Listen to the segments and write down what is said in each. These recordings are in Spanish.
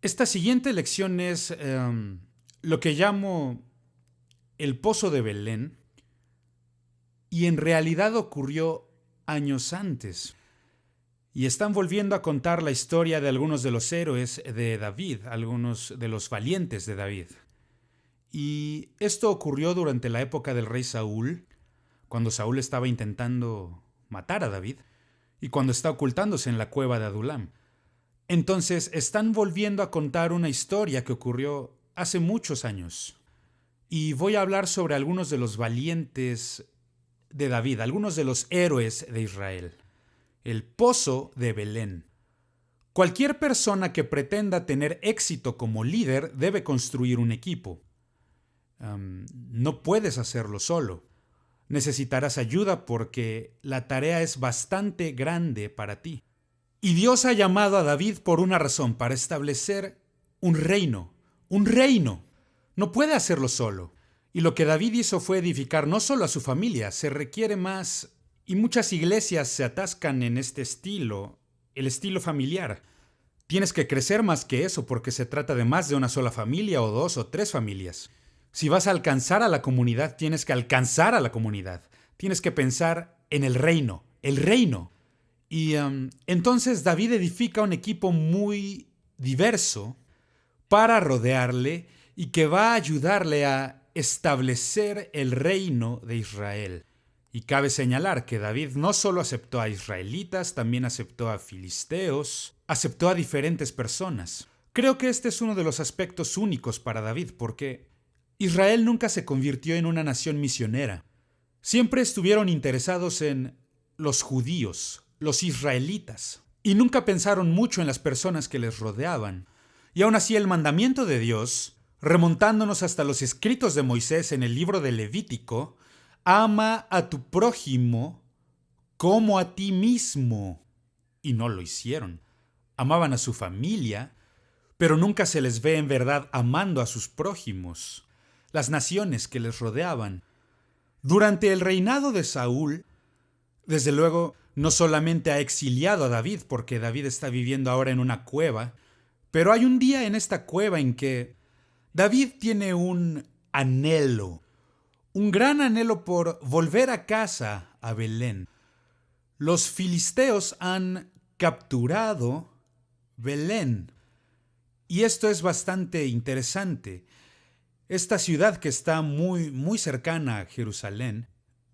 Esta siguiente lección es lo que llamo el Pozo de Belén, y en realidad ocurrió años antes. Y están volviendo a contar la historia de algunos de los héroes de David, algunos de los valientes de David. Y esto ocurrió durante la época del rey Saúl, cuando Saúl estaba intentando matar a David y cuando está ocultándose en la cueva de Adulam. Entonces están volviendo a contar una historia que ocurrió hace muchos años. Y voy a hablar sobre algunos de los valientes de David, algunos de los héroes de Israel. El Pozo de Belén. Cualquier persona que pretenda tener éxito como líder debe construir un equipo. No puedes hacerlo solo. Necesitarás ayuda porque la tarea es bastante grande para ti. Y Dios ha llamado a David por una razón, para establecer un reino. Un reino. No puede hacerlo solo. Y lo que David hizo fue edificar no solo a su familia, se requiere más. Y muchas iglesias se atascan en este estilo, el estilo familiar. Tienes que crecer más que eso porque se trata de más de una sola familia o dos o tres familias. Si vas a alcanzar a la comunidad, tienes que alcanzar a la comunidad. Tienes que pensar en el reino, el reino. Y entonces David edifica un equipo muy diverso para rodearle y que va a ayudarle a establecer el reino de Israel. Y cabe señalar que David no solo aceptó a israelitas, también aceptó a filisteos, aceptó a diferentes personas. Creo que este es uno de los aspectos únicos para David, porque Israel nunca se convirtió en una nación misionera. Siempre estuvieron interesados en los judíos, los israelitas, y nunca pensaron mucho en las personas que les rodeaban. Y aún así el mandamiento de Dios, remontándonos hasta los escritos de Moisés en el libro de Levítico, ama a tu prójimo como a ti mismo. Y no lo hicieron. Amaban a su familia, pero nunca se les ve en verdad amando a sus prójimos, las naciones que les rodeaban. Durante el reinado de Saúl, desde luego, no solamente ha exiliado a David, porque David está viviendo ahora en una cueva, pero hay un día en esta cueva en que David tiene un anhelo, un gran anhelo por volver a casa, a Belén. Los filisteos han capturado Belén, y esto es bastante interesante. Esta ciudad, que está muy cercana a Jerusalén,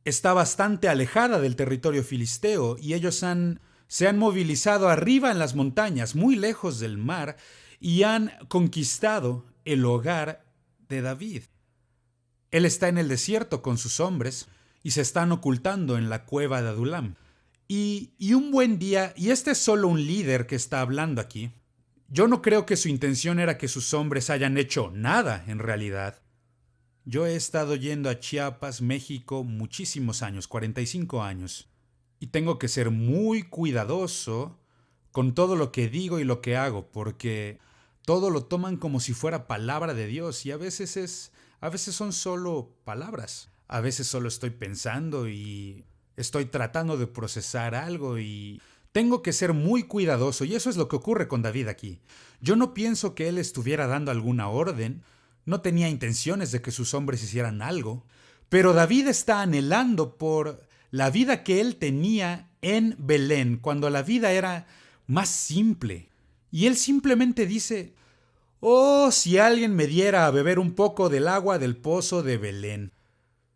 está bastante alejada del territorio filisteo, y ellos se han movilizado arriba en las montañas, muy lejos del mar, y han conquistado el hogar de David. Él está en el desierto con sus hombres y se están ocultando en la cueva de Adulam. Y un buen día, y este es solo un líder que está hablando aquí, yo no creo que su intención era que sus hombres hayan hecho nada en realidad. Yo he estado yendo a Chiapas, México, muchísimos años, 45 años, y tengo que ser muy cuidadoso con todo lo que digo y lo que hago, porque todo lo toman como si fuera palabra de Dios, y a veces son solo palabras. A veces solo estoy pensando y estoy tratando de procesar algo, y tengo que ser muy cuidadoso, y eso es lo que ocurre con David aquí. Yo no pienso que él estuviera dando alguna orden, no tenía intenciones de que sus hombres hicieran algo, pero David está anhelando por la vida que él tenía en Belén, cuando la vida era más simple. Y él simplemente dice: oh, si alguien me diera a beber un poco del agua del pozo de Belén.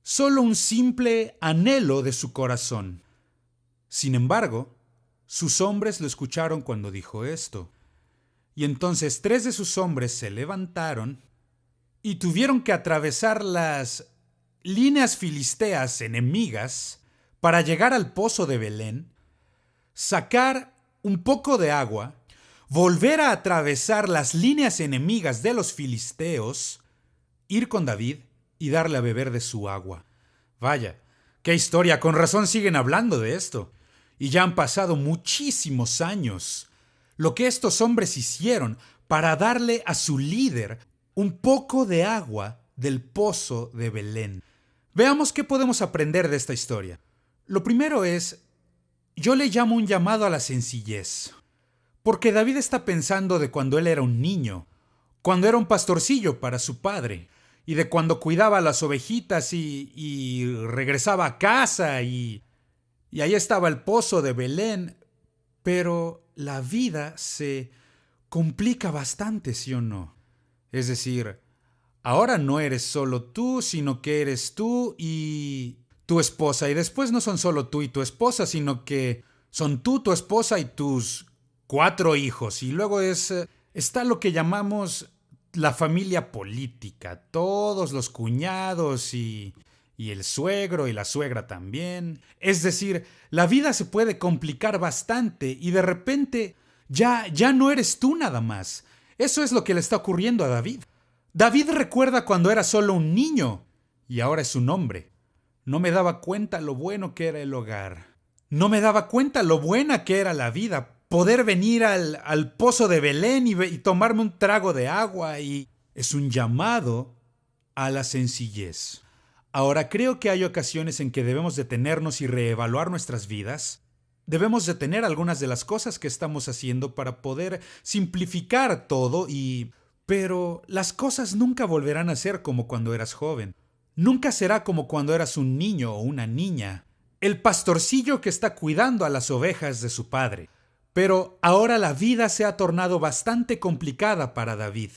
Solo un simple anhelo de su corazón. Sin embargo, sus hombres lo escucharon cuando dijo esto. Y entonces 3 de sus hombres se levantaron y tuvieron que atravesar las líneas filisteas enemigas para llegar al pozo de Belén, sacar un poco de agua, volver a atravesar las líneas enemigas de los filisteos, ir con David y darle a beber de su agua. Vaya, qué historia, con razón siguen hablando de esto. Y ya han pasado muchísimos años. Lo que estos hombres hicieron para darle a su líder un poco de agua del pozo de Belén. Veamos qué podemos aprender de esta historia. Lo primero es, yo le llamo un llamado a la sencillez. Porque David está pensando de cuando él era un niño, cuando era un pastorcillo para su padre, y de cuando cuidaba las ovejitas y regresaba a casa y ahí estaba el pozo de Belén. Pero la vida se complica bastante, ¿sí o no? Es decir, ahora no eres solo tú, sino que eres tú y tu esposa. Y después no son solo tú y tu esposa, sino que son tú, tu esposa y tus 4 hijos. Y luego está lo que llamamos la familia política. Todos los cuñados y el suegro y la suegra también. Es decir, la vida se puede complicar bastante y de repente ya no eres tú nada más. Eso es lo que le está ocurriendo a David. David recuerda cuando era solo un niño y ahora es un hombre. No me daba cuenta lo bueno que era el hogar. No me daba cuenta lo buena que era la vida. Poder venir al pozo de Belén y tomarme un trago de agua y es un llamado a la sencillez. Ahora, creo que hay ocasiones en que debemos detenernos y reevaluar nuestras vidas. Debemos detener algunas de las cosas que estamos haciendo para poder simplificar todo Pero las cosas nunca volverán a ser como cuando eras joven. Nunca será como cuando eras un niño o una niña. El pastorcillo que está cuidando a las ovejas de su padre. Pero ahora la vida se ha tornado bastante complicada para David.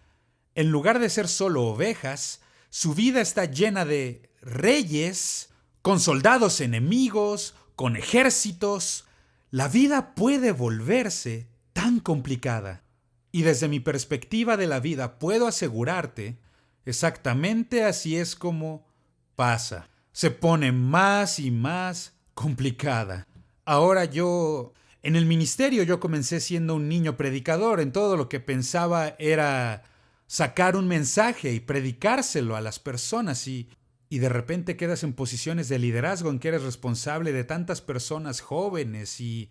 En lugar de ser solo ovejas, su vida está llena de reyes, con soldados enemigos, con ejércitos. La vida puede volverse tan complicada. Y desde mi perspectiva de la vida puedo asegurarte, exactamente así es como pasa. Se pone más y más complicada. Ahora en el ministerio yo comencé siendo un niño predicador. En todo lo que pensaba era sacar un mensaje y predicárselo a las personas y de repente quedas en posiciones de liderazgo en que eres responsable de tantas personas jóvenes y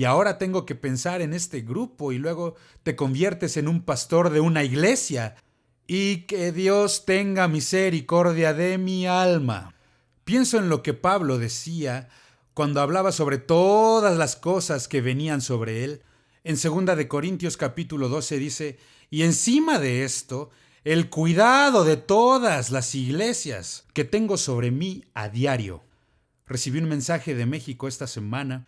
ahora tengo que pensar en este grupo y luego te conviertes en un pastor de una iglesia y que Dios tenga misericordia de mi alma. Pienso en lo que Pablo decía cuando hablaba sobre todas las cosas que venían sobre él. En 2 de Corintios capítulo 12 dice, y encima de esto, el cuidado de todas las iglesias que tengo sobre mí a diario. Recibí un mensaje de México esta semana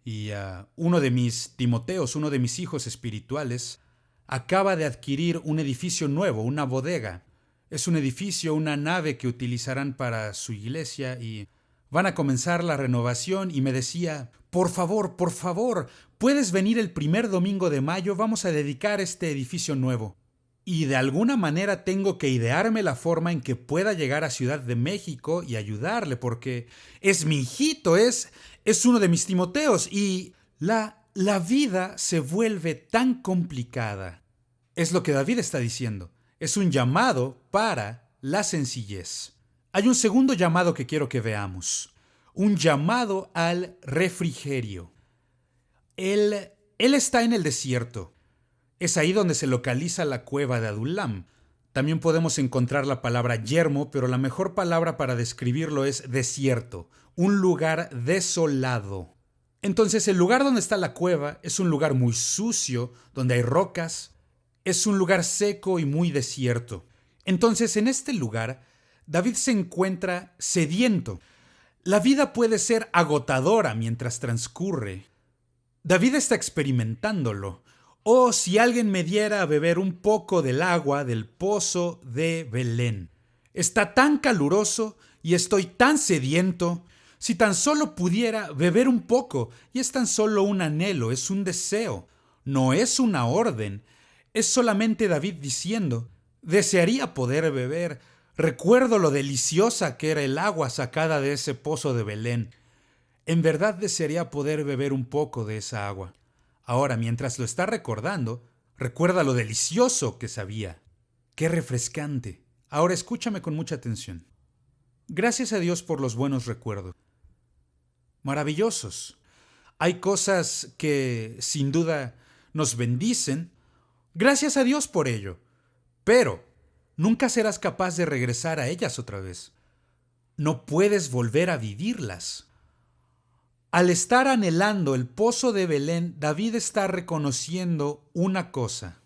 y uno de mis Timoteos, uno de mis hijos espirituales, acaba de adquirir un edificio nuevo, una bodega. Es un edificio, una nave que utilizarán para su iglesia y van a comenzar la renovación y me decía, por favor, ¿puedes venir el primer domingo de mayo? Vamos a dedicar este edificio nuevo. Y de alguna manera tengo que idearme la forma en que pueda llegar a Ciudad de México y ayudarle, porque es mi hijito, es uno de mis Timoteos y la vida se vuelve tan complicada. Es lo que David está diciendo. Es un llamado para la sencillez. Hay un segundo llamado que quiero que veamos. Un llamado al refrigerio. Él está en el desierto. Es ahí donde se localiza la cueva de Adulam. También podemos encontrar la palabra yermo, pero la mejor palabra para describirlo es desierto, un lugar desolado. Entonces el lugar donde está la cueva es un lugar muy sucio, donde hay rocas, es un lugar seco y muy desierto. Entonces en este lugar, David se encuentra sediento. La vida puede ser agotadora mientras transcurre. David está experimentándolo. Oh, si alguien me diera a beber un poco del agua del pozo de Belén. Está tan caluroso y estoy tan sediento. Si tan solo pudiera beber un poco, y es tan solo un anhelo, es un deseo, no es una orden. Es solamente David diciendo, desearía poder beber. Recuerdo lo deliciosa que era el agua sacada de ese pozo de Belén. En verdad desearía poder beber un poco de esa agua. Ahora, mientras lo está recordando, recuerda lo delicioso que sabía. ¡Qué refrescante! Ahora escúchame con mucha atención. Gracias a Dios por los buenos recuerdos. Maravillosos. Hay cosas que, sin duda, nos bendicen. Gracias a Dios por ello. Pero nunca serás capaz de regresar a ellas otra vez. No puedes volver a vivirlas. Al estar anhelando el pozo de Belén, David está reconociendo una cosa.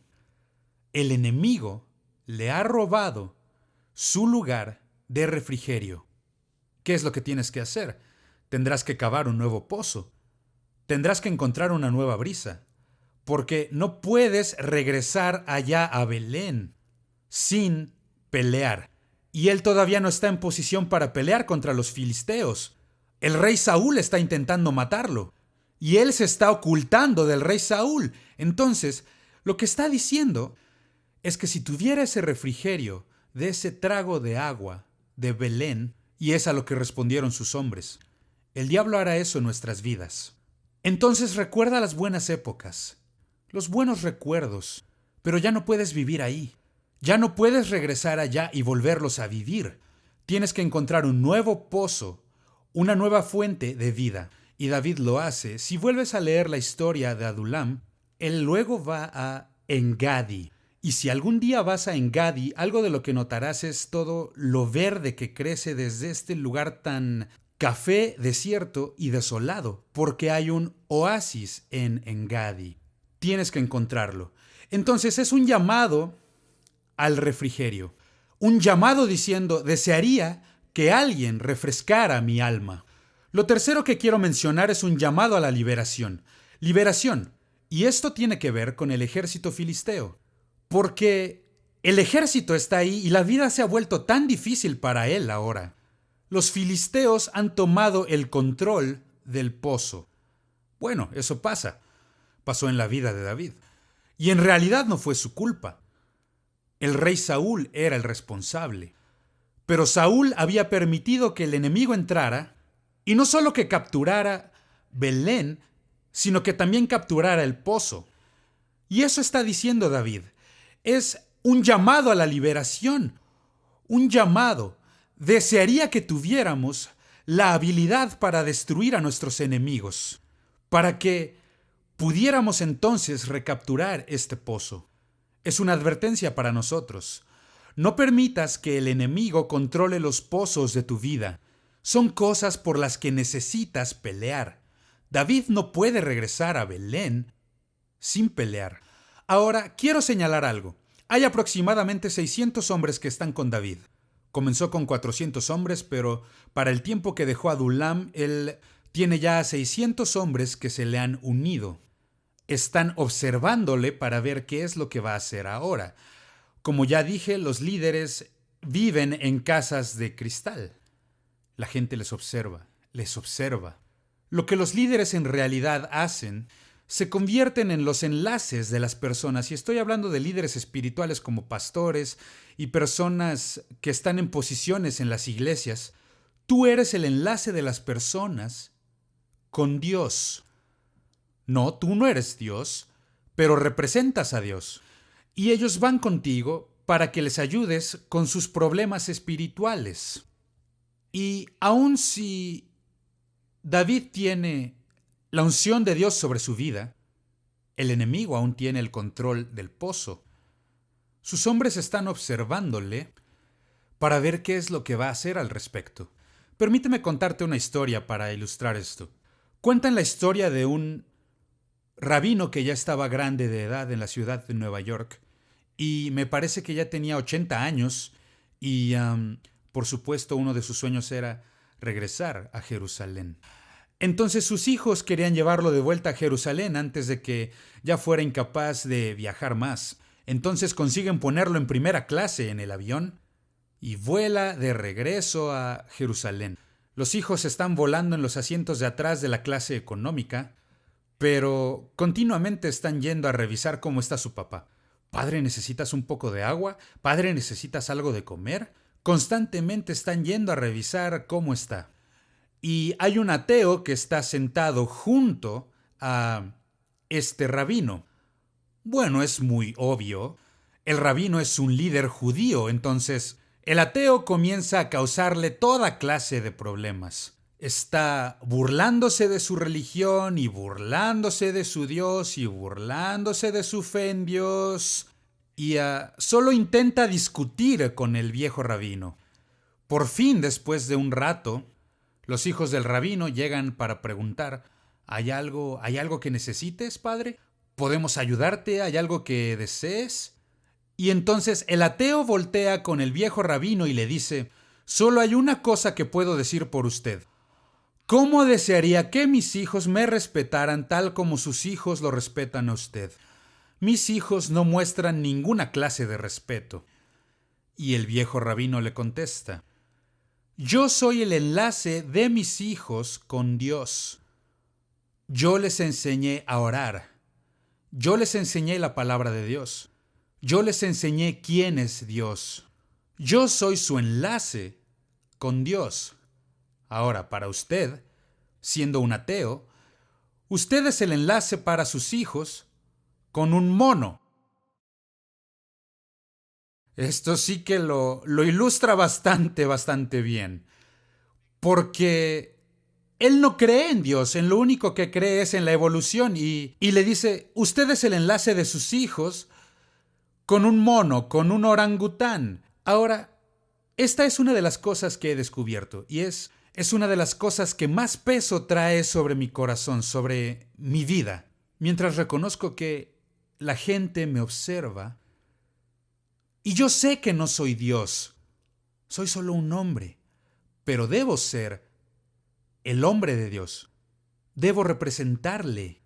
El enemigo le ha robado su lugar de refrigerio. ¿Qué es lo que tienes que hacer? Tendrás que cavar un nuevo pozo. Tendrás que encontrar una nueva brisa. Porque no puedes regresar allá a Belén sin pelear. Y él todavía no está en posición para pelear contra los filisteos. El rey Saúl está intentando matarlo. Y él se está ocultando del rey Saúl. Entonces, lo que está diciendo es que si tuviera ese refrigerio de ese trago de agua de Belén, y es a lo que respondieron sus hombres, el diablo hará eso en nuestras vidas. Entonces recuerda las buenas épocas, los buenos recuerdos, pero ya no puedes vivir ahí. Ya no puedes regresar allá y volverlos a vivir. Tienes que encontrar un nuevo pozo, una nueva fuente de vida. Y David lo hace. Si vuelves a leer la historia de Adulam, él luego va a Engadi. Y si algún día vas a Engadi, algo de lo que notarás es todo lo verde que crece desde este lugar tan café, desierto y desolado, porque hay un oasis en Engadi. Tienes que encontrarlo. Entonces es un llamado al refrigerio. Un llamado diciendo, desearía que alguien refrescara mi alma. Lo tercero que quiero mencionar es un llamado a la liberación. Liberación. Y esto tiene que ver con el ejército filisteo. Porque el ejército está ahí y la vida se ha vuelto tan difícil para él ahora. Los filisteos han tomado el control del pozo. Bueno, eso pasa. Pasó en la vida de David. Y en realidad no fue su culpa. El rey Saúl era el responsable. Pero Saúl había permitido que el enemigo entrara, y no solo que capturara Belén, sino que también capturara el pozo. Y eso está diciendo David. Es un llamado a la liberación. Un llamado. Desearía que tuviéramos la habilidad para destruir a nuestros enemigos, para que pudiéramos entonces recapturar este pozo. Es una advertencia para nosotros. No permitas que el enemigo controle los pozos de tu vida. Son cosas por las que necesitas pelear. David no puede regresar a Belén sin pelear. Ahora, quiero señalar algo. Hay aproximadamente 600 hombres que están con David. Comenzó con 400 hombres, pero para el tiempo que dejó Adulam, él tiene ya 600 hombres que se le han unido. Están observándole para ver qué es lo que va a hacer ahora. Como ya dije, los líderes viven en casas de cristal. La gente les observa, les observa. Lo que los líderes en realidad hacen se convierten en los enlaces de las personas, y estoy hablando de líderes espirituales como pastores y personas que están en posiciones en las iglesias. Tú eres el enlace de las personas con Dios. No, tú no eres Dios, pero representas a Dios. Y ellos van contigo para que les ayudes con sus problemas espirituales. Y aun si David tiene la unción de Dios sobre su vida, el enemigo aún tiene el control del pozo. Sus hombres están observándole para ver qué es lo que va a hacer al respecto. Permíteme contarte una historia para ilustrar esto. Cuentan la historia de un rabino que ya estaba grande de edad en la ciudad de Nueva York, y me parece que ya tenía 80 años y, por supuesto, uno de sus sueños era regresar a Jerusalén. Entonces sus hijos querían llevarlo de vuelta a Jerusalén antes de que ya fuera incapaz de viajar más. Entonces consiguen ponerlo en primera clase en el avión y vuela de regreso a Jerusalén. Los hijos están volando en los asientos de atrás de la clase económica, pero continuamente están yendo a revisar cómo está su papá. Padre, ¿necesitas un poco de agua? Padre, ¿necesitas algo de comer? Constantemente están yendo a revisar cómo está. Y hay un ateo que está sentado junto a este rabino. Bueno, es muy obvio. El rabino es un líder judío, entonces el ateo comienza a causarle toda clase de problemas. Está burlándose de su religión y burlándose de su Dios y burlándose de su fe en Dios. Y solo intenta discutir con el viejo rabino. Por fin, después de un rato, Los hijos del rabino llegan para preguntar: ¿Hay algo que necesites, padre? ¿Podemos ayudarte? ¿Hay algo que desees? Y entonces el ateo voltea con el viejo rabino y le dice: solo hay una cosa que puedo decir por usted. ¿Cómo desearía que mis hijos me respetaran tal como sus hijos lo respetan a usted? Mis hijos no muestran ninguna clase de respeto. Y el viejo rabino le contesta: yo soy el enlace de mis hijos con Dios. Yo les enseñé a orar. Yo les enseñé la palabra de Dios. Yo les enseñé quién es Dios. Yo soy su enlace con Dios. Ahora, para usted, siendo un ateo, usted es el enlace para sus hijos con un mono. Esto sí que lo ilustra bastante bien. Porque él no cree en Dios, en lo único que cree es en la evolución. Y le dice: usted es el enlace de sus hijos con un mono, con un orangután. Ahora, esta es una de las cosas que he descubierto y es una de las cosas que más peso trae sobre mi corazón, sobre mi vida. Mientras reconozco que la gente me observa y yo sé que no soy Dios, soy solo un hombre, pero debo ser el hombre de Dios. Debo representarle.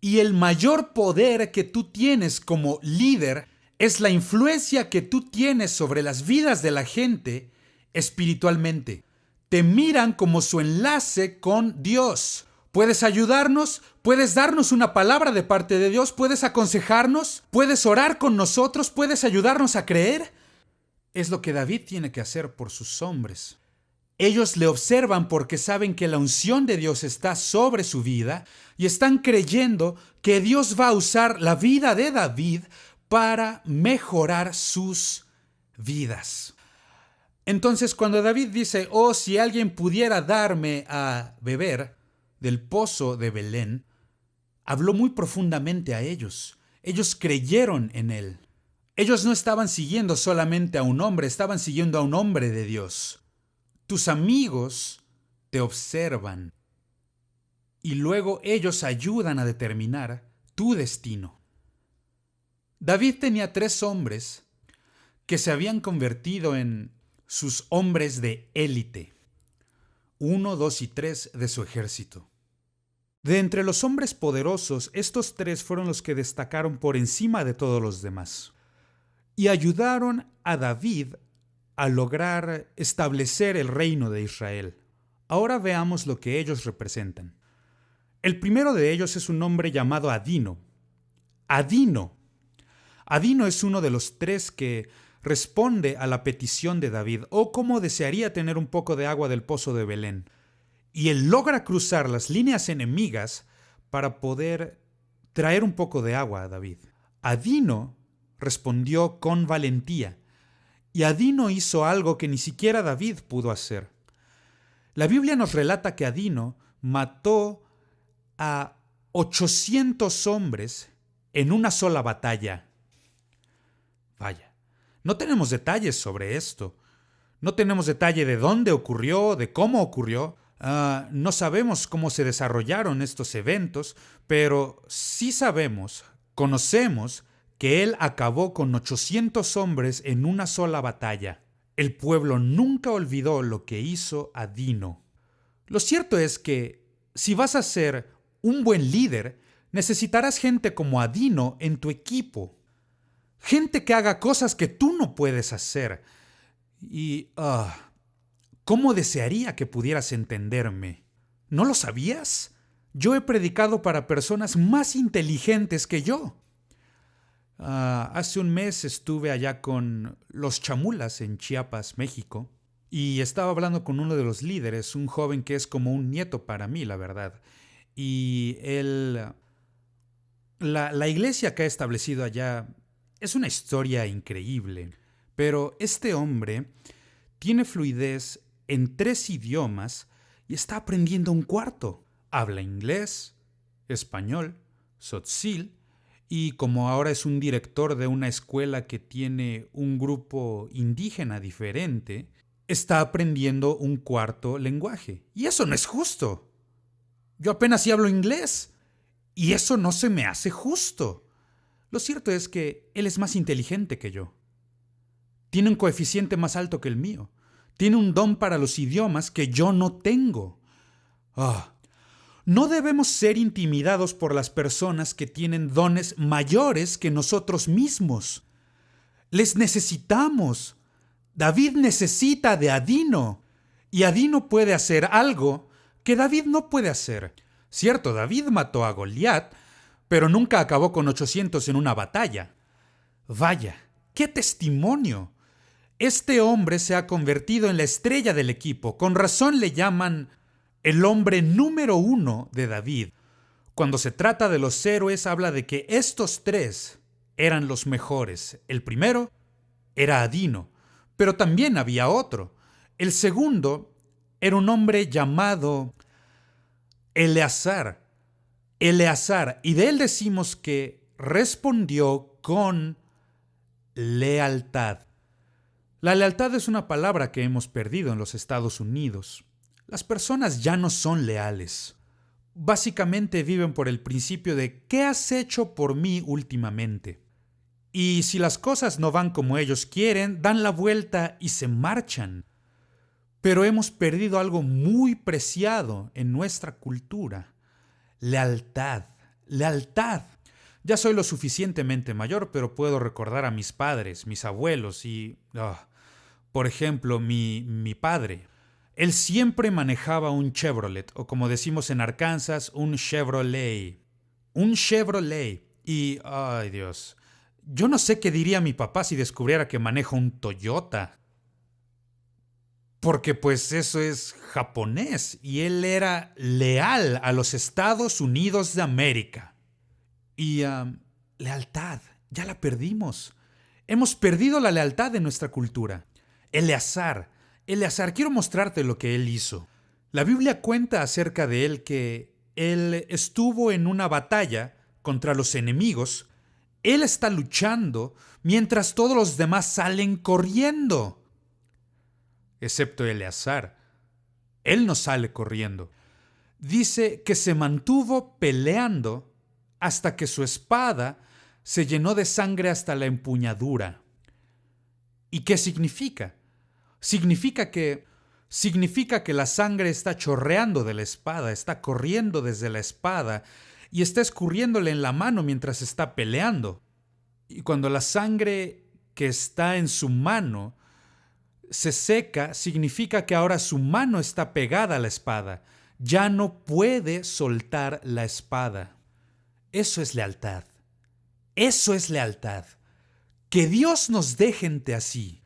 Y el mayor poder que tú tienes como líder es la influencia que tú tienes sobre las vidas de la gente espiritualmente. Te miran como su enlace con Dios. Puedes ayudarnos, puedes darnos una palabra de parte de Dios, puedes aconsejarnos, puedes orar con nosotros, puedes ayudarnos a creer. Es lo que David tiene que hacer por sus hombres. Ellos le observan porque saben que la unción de Dios está sobre su vida y están creyendo que Dios va a usar la vida de David para mejorar sus vidas. Entonces, cuando David dice: oh, si alguien pudiera darme a beber del pozo de Belén, habló muy profundamente a ellos. Ellos creyeron en él. Ellos no estaban siguiendo solamente a un hombre, estaban siguiendo a un hombre de Dios. Tus amigos te observan y luego ellos ayudan a determinar tu destino. David tenía 3 hombres que se habían convertido en sus hombres de élite. 1, 2 y 3 de su ejército. De entre los hombres poderosos, estos 3 fueron los que destacaron por encima de todos los demás y ayudaron a David a lograr establecer el reino de Israel. Ahora veamos lo que ellos representan. El primero de ellos es un hombre llamado Adino. Adino es uno de los 3 que responde a la petición de David, o cómo desearía tener un poco de agua del pozo de Belén. Y él logra cruzar las líneas enemigas para poder traer un poco de agua a David. Adino respondió con valentía. Y Adino hizo algo que ni siquiera David pudo hacer. La Biblia nos relata que Adino mató a 800 hombres en una sola batalla. Vaya, no tenemos detalles sobre esto. No tenemos detalle de dónde ocurrió, de cómo ocurrió. No sabemos cómo se desarrollaron estos eventos, pero sí conocemos que él acabó con 800 hombres en una sola batalla. El pueblo nunca olvidó lo que hizo Adino. Lo cierto es que si vas a ser un buen líder, necesitarás gente como Adino en tu equipo. Gente que haga cosas que tú no puedes hacer. Y, ¿cómo desearía que pudieras entenderme? ¿No lo sabías? Yo he predicado para personas más inteligentes que yo. Hace un mes estuve allá con los Chamulas en Chiapas, México, y estaba hablando con uno de los líderes, un joven que es como un nieto para mí, la verdad. Y la iglesia que ha establecido allá es una historia increíble, pero este hombre tiene fluidez en 3 idiomas y está aprendiendo un 4. Habla inglés, español, tzotzil, y como ahora es un director de una escuela que tiene un grupo indígena diferente, está aprendiendo un cuarto lenguaje. Y eso no es justo. Yo apenas sí hablo inglés. Y eso no se me hace justo. Lo cierto es que él es más inteligente que yo. Tiene un coeficiente más alto que el mío. Tiene un don para los idiomas que yo no tengo. No debemos ser intimidados por las personas que tienen dones mayores que nosotros mismos. Les necesitamos. David necesita de Adino. Y Adino puede hacer algo que David no puede hacer. Cierto, David mató a Goliat, pero nunca acabó con 800 en una batalla. Vaya, qué testimonio. Este hombre se ha convertido en la estrella del equipo. Con razón le llaman el hombre número 1 de David. Cuando se trata de los héroes, habla de que estos 3 eran los mejores. El primero era Adino, pero también había otro. El segundo era un hombre llamado Eleazar, y de él decimos que respondió con lealtad. La lealtad es una palabra que hemos perdido en los Estados Unidos. Las personas ya no son leales. Básicamente viven por el principio de ¿qué has hecho por mí últimamente? Y si las cosas no van como ellos quieren, dan la vuelta y se marchan. Pero hemos perdido algo muy preciado en nuestra cultura. Lealtad. Ya soy lo suficientemente mayor, pero puedo recordar a mis padres, mis abuelos y, por ejemplo, mi padre. Él siempre manejaba un Chevrolet, o como decimos en Arkansas, un Chevrolet. Un Chevrolet. Y, ay Dios, yo no sé qué diría mi papá si descubriera que manejo un Toyota. Porque pues eso es japonés y él era leal a los Estados Unidos de América. Y lealtad, ya la perdimos. Hemos perdido la lealtad de nuestra cultura. Eleazar, quiero mostrarte lo que él hizo. La Biblia cuenta acerca de él que él estuvo en una batalla contra los enemigos. Él está luchando mientras todos los demás salen corriendo. Excepto Eleazar. Él no sale corriendo. Dice que se mantuvo peleando hasta que su espada se llenó de sangre hasta la empuñadura. ¿Y qué significa? Significa que la sangre está chorreando de la espada, está corriendo desde la espada y está escurriéndole en la mano mientras está peleando. Y cuando la sangre que está en su mano se seca, significa que ahora su mano está pegada a la espada. Ya no puede soltar la espada. Eso es lealtad. Eso es lealtad. Que Dios nos dé gente así.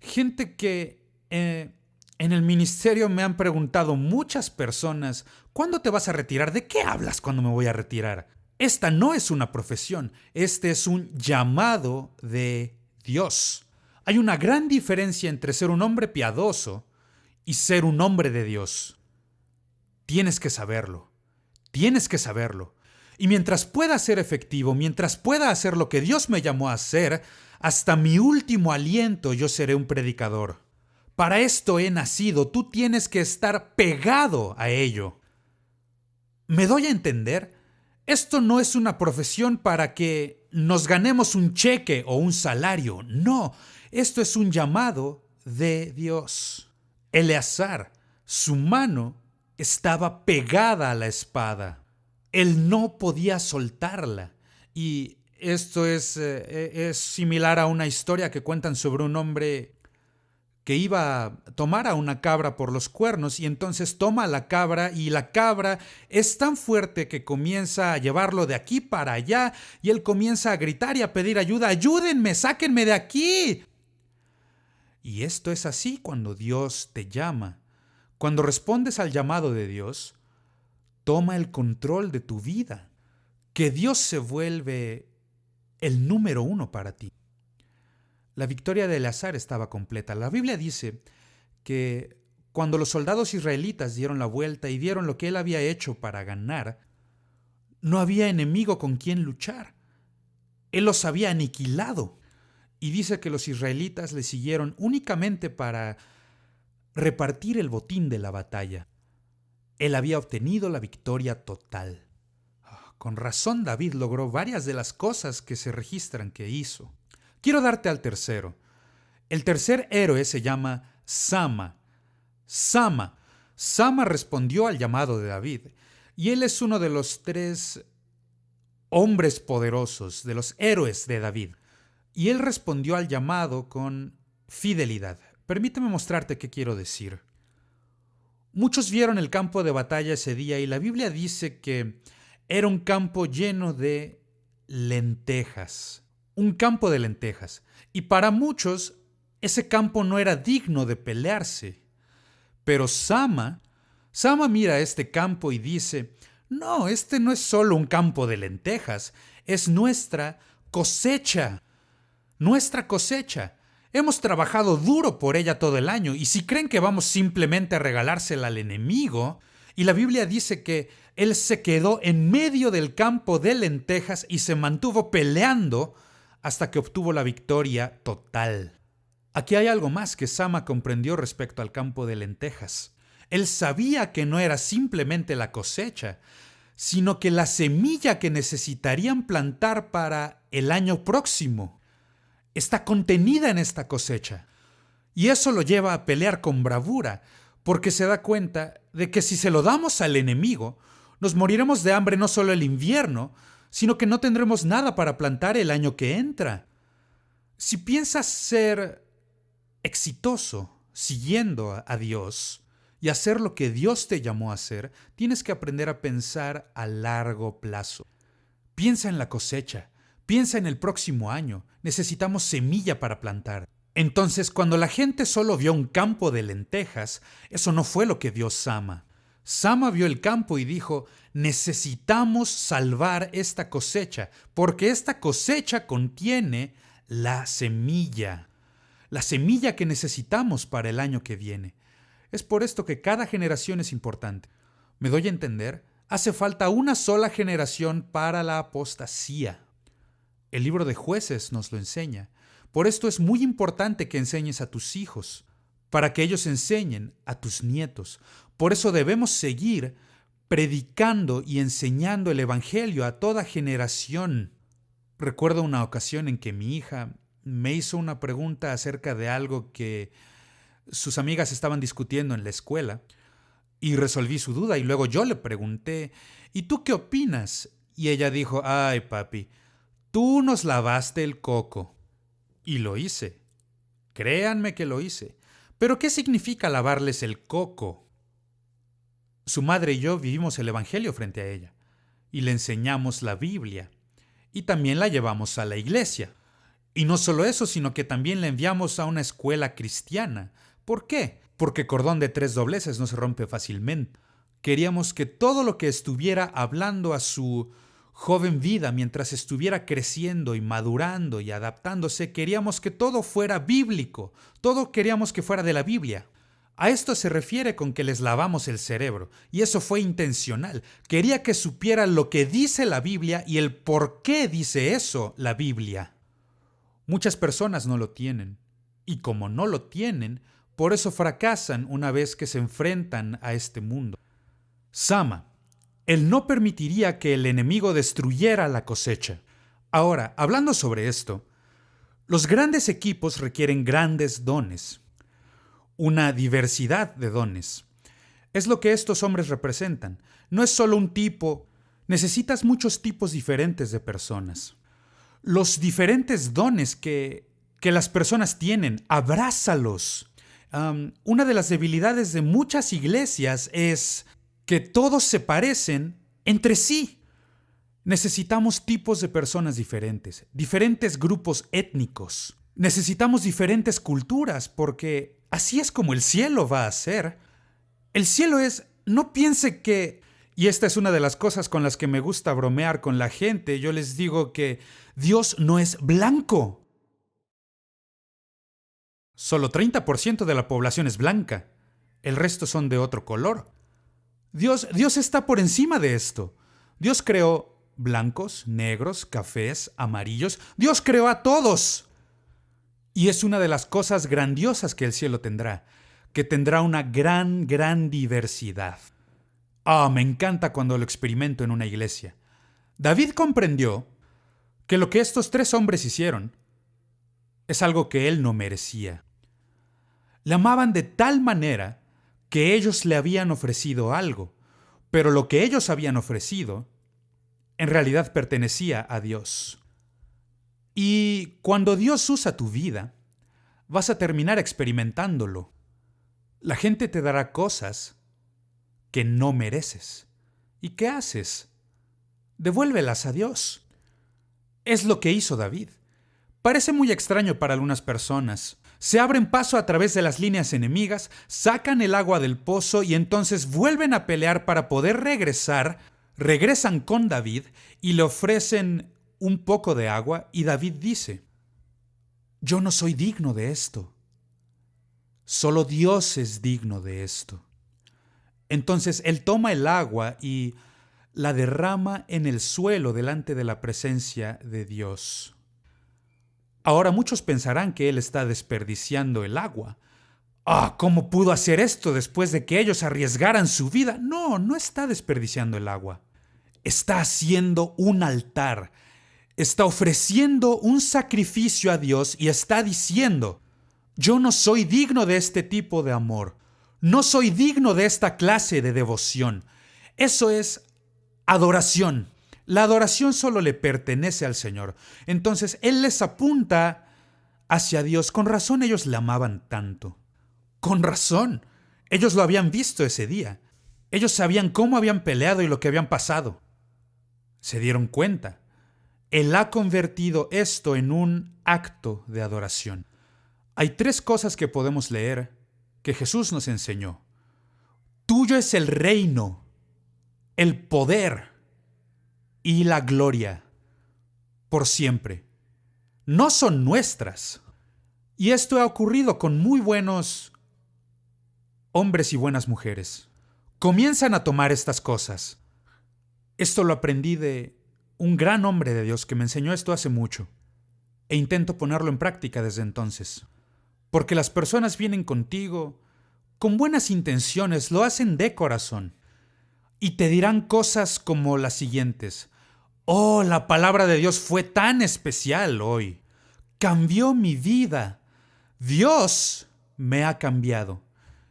Gente que en el ministerio me han preguntado muchas personas, ¿cuándo te vas a retirar? ¿De qué hablas cuando me voy a retirar? Esta no es una profesión, este es un llamado de Dios. Hay una gran diferencia entre ser un hombre piadoso y ser un hombre de Dios. Tienes que saberlo. Y mientras pueda ser efectivo, mientras pueda hacer lo que Dios me llamó a hacer, hasta mi último aliento yo seré un predicador. Para esto he nacido, tú tienes que estar pegado a ello. ¿Me doy a entender? Esto no es una profesión para que nos ganemos un cheque o un salario, no. Esto es un llamado de Dios. Eleazar, su mano estaba pegada a la espada. Él no podía soltarla. Y esto es similar a una historia que cuentan sobre un hombre que iba a tomar a una cabra por los cuernos y entonces toma a la cabra y la cabra es tan fuerte que comienza a llevarlo de aquí para allá y él comienza a gritar y a pedir ayuda. ¡Ayúdenme! ¡Sáquenme de aquí! Y esto es así cuando Dios te llama. Cuando respondes al llamado de Dios, toma el control de tu vida. Que Dios se vuelve el número 1 para ti. La victoria de Eleazar estaba completa. La Biblia dice que cuando los soldados israelitas dieron la vuelta y vieron lo que él había hecho para ganar, no había enemigo con quien luchar. Él los había aniquilado. Y dice que los israelitas le siguieron únicamente para repartir el botín de la batalla. Él había obtenido la victoria total. Con razón David logró varias de las cosas que se registran que hizo. Quiero darte al tercero. El tercer héroe se llama Sama. Sama respondió al llamado de David, y él es uno de los 3 hombres poderosos, de los héroes de David. Y él respondió al llamado con fidelidad. Permíteme mostrarte qué quiero decir. Muchos vieron el campo de batalla ese día y la Biblia dice que era un campo lleno de lentejas. Un campo de lentejas. Y para muchos, ese campo no era digno de pelearse. Pero Sama mira este campo y dice, no, este no es solo un campo de lentejas, es nuestra cosecha. Nuestra cosecha. Hemos trabajado duro por ella todo el año y si creen que vamos simplemente a regalársela al enemigo, y la Biblia dice que él se quedó en medio del campo de lentejas y se mantuvo peleando hasta que obtuvo la victoria total. Aquí hay algo más que Sama comprendió respecto al campo de lentejas. Él sabía que no era simplemente la cosecha, sino que la semilla que necesitarían plantar para el año próximo está contenida en esta cosecha. Y eso lo lleva a pelear con bravura, porque se da cuenta de que si se lo damos al enemigo, nos moriremos de hambre no solo el invierno, sino que no tendremos nada para plantar el año que entra. Si piensas ser exitoso siguiendo a Dios y hacer lo que Dios te llamó a hacer, tienes que aprender a pensar a largo plazo. Piensa en la cosecha. Piensa en el próximo año. Necesitamos semilla para plantar. Entonces, cuando la gente solo vio un campo de lentejas, eso no fue lo que vio Sama. Sama vio el campo y dijo, necesitamos salvar esta cosecha, porque esta cosecha contiene la semilla que necesitamos para el año que viene. Es por esto que cada generación es importante. ¿Me doy a entender? Hace falta una sola generación para la apostasía. El libro de Jueces nos lo enseña. Por esto es muy importante que enseñes a tus hijos, para que ellos enseñen a tus nietos. Por eso debemos seguir predicando y enseñando el Evangelio a toda generación. Recuerdo una ocasión en que mi hija me hizo una pregunta acerca de algo que sus amigas estaban discutiendo en la escuela y resolví su duda y luego yo le pregunté, ¿y tú qué opinas? Y ella dijo, ay papi, tú nos lavaste el coco. Y lo hice. Créanme que lo hice. ¿Pero qué significa lavarles el coco? Su madre y yo vivimos el Evangelio frente a ella y le enseñamos la Biblia y también la llevamos a la iglesia. Y no solo eso, sino que también la enviamos a una escuela cristiana. ¿Por qué? Porque cordón de 3 dobleces no se rompe fácilmente. Queríamos que todo lo que estuviera hablando a su joven vida, mientras estuviera creciendo y madurando y adaptándose, queríamos que todo fuera bíblico, todo queríamos que fuera de la Biblia. A esto se refiere con que les lavamos el cerebro, y eso fue intencional. Quería que supiera lo que dice la Biblia y el por qué dice eso la Biblia. Muchas personas no lo tienen, y como no lo tienen, por eso fracasan una vez que se enfrentan a este mundo. Sama. Él no permitiría que el enemigo destruyera la cosecha. Ahora, hablando sobre esto, los grandes equipos requieren grandes dones, una diversidad de dones. Es lo que estos hombres representan. No es solo un tipo, necesitas muchos tipos diferentes de personas. Los diferentes dones que las personas tienen, abrázalos. Una de las debilidades de muchas iglesias es que todos se parecen entre sí. Necesitamos tipos de personas diferentes, diferentes grupos étnicos. Necesitamos diferentes culturas porque así es como el cielo va a ser. El cielo es, no piense que, y esta es una de las cosas con las que me gusta bromear con la gente, yo les digo que Dios no es blanco. Solo 30% de la población es blanca, el resto son de otro color. Dios está por encima de esto. Dios creó blancos, negros, cafés, amarillos. Dios creó a todos. Y es una de las cosas grandiosas que el cielo tendrá. que tendrá una gran diversidad. Me encanta cuando lo experimento en una iglesia. David comprendió que lo que estos 3 hombres hicieron es algo que él no merecía. Le amaban de tal manera que ellos le habían ofrecido algo, pero lo que ellos habían ofrecido en realidad pertenecía a Dios. Y cuando Dios usa tu vida, vas a terminar experimentándolo. La gente te dará cosas que no mereces. ¿Y qué haces? Devuélvelas a Dios. Es lo que hizo David. Parece muy extraño para algunas personas. Se abren paso a través de las líneas enemigas, sacan el agua del pozo y entonces vuelven a pelear para poder regresar. Regresan con David y le ofrecen un poco de agua y David dice: yo no soy digno de esto. Solo Dios es digno de esto. Entonces él toma el agua y la derrama en el suelo delante de la presencia de Dios. Ahora muchos pensarán que él está desperdiciando el agua. ¿Cómo pudo hacer esto después de que ellos arriesgaran su vida? No, no está desperdiciando el agua. Está haciendo un altar. Está ofreciendo un sacrificio a Dios y está diciendo: yo no soy digno de este tipo de amor. No soy digno de esta clase de devoción. Eso es adoración. La adoración solo le pertenece al Señor. Entonces Él les apunta hacia Dios. Con razón ellos le amaban tanto. Con razón. Ellos lo habían visto ese día. Ellos sabían cómo habían peleado y lo que habían pasado. Se dieron cuenta. Él ha convertido esto en un acto de adoración. Hay 3 cosas que podemos leer que Jesús nos enseñó. Tuyo es el reino, el poder y la gloria por siempre. No son nuestras. Y esto ha ocurrido con muy buenos hombres y buenas mujeres. Comienzan a tomar estas cosas. Esto lo aprendí de un gran hombre de Dios que me enseñó esto hace mucho. E intento ponerlo en práctica desde entonces. Porque las personas vienen contigo con buenas intenciones, lo hacen de corazón. Y te dirán cosas como las siguientes: la palabra de Dios fue tan especial hoy. Cambió mi vida. Dios me ha cambiado.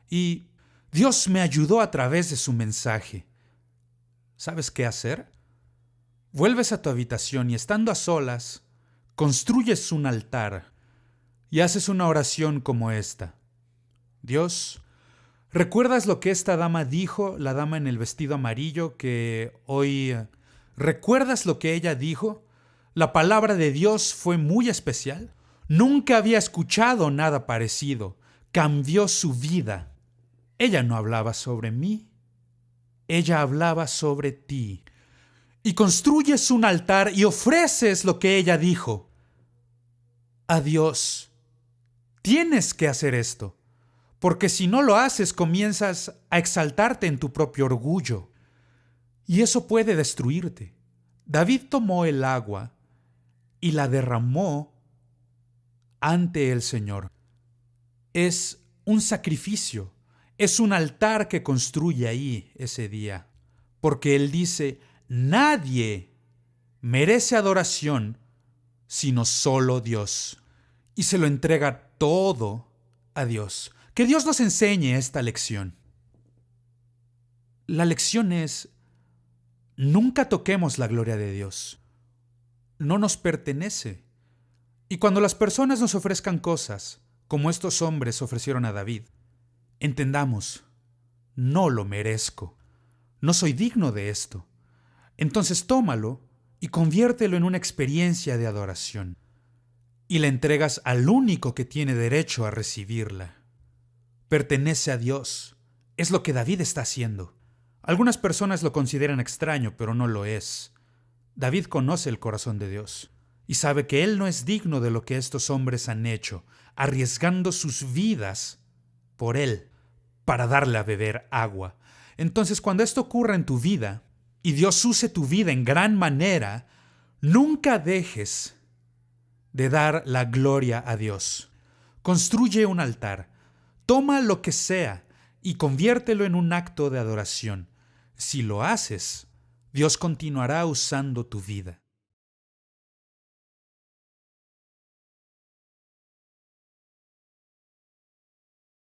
Y Dios me ayudó a través de su mensaje. ¿Sabes qué hacer? Vuelves a tu habitación y estando a solas, construyes un altar y haces una oración como esta: Dios, ¿recuerdas lo que esta dama dijo, la dama en el vestido amarillo que hoy... ¿Recuerdas lo que ella dijo? La palabra de Dios fue muy especial. Nunca había escuchado nada parecido. Cambió su vida. Ella no hablaba sobre mí. Ella hablaba sobre ti. Y construyes un altar y ofreces lo que ella dijo. A Dios. Tienes que hacer esto. Porque si no lo haces, comienzas a exaltarte en tu propio orgullo. Y eso puede destruirte. David tomó el agua y la derramó ante el Señor. Es un sacrificio. Es un altar que construye ahí ese día. Porque Él dice: nadie merece adoración sino solo Dios. Y se lo entrega todo a Dios. Que Dios nos enseñe esta lección. La lección es: nunca toquemos la gloria de Dios. No nos pertenece. Y cuando las personas nos ofrezcan cosas, como estos hombres ofrecieron a David, entendamos: no lo merezco. No soy digno de esto. Entonces tómalo y conviértelo en una experiencia de adoración. Y la entregas al único que tiene derecho a recibirla. Pertenece a Dios. Es lo que David está haciendo. Algunas personas lo consideran extraño, pero no lo es. David conoce el corazón de Dios y sabe que él no es digno de lo que estos hombres han hecho, arriesgando sus vidas por él para darle a beber agua. Entonces, cuando esto ocurra en tu vida y Dios use tu vida en gran manera, nunca dejes de dar la gloria a Dios. Construye un altar. Toma lo que sea y conviértelo en un acto de adoración. Si lo haces, Dios continuará usando tu vida.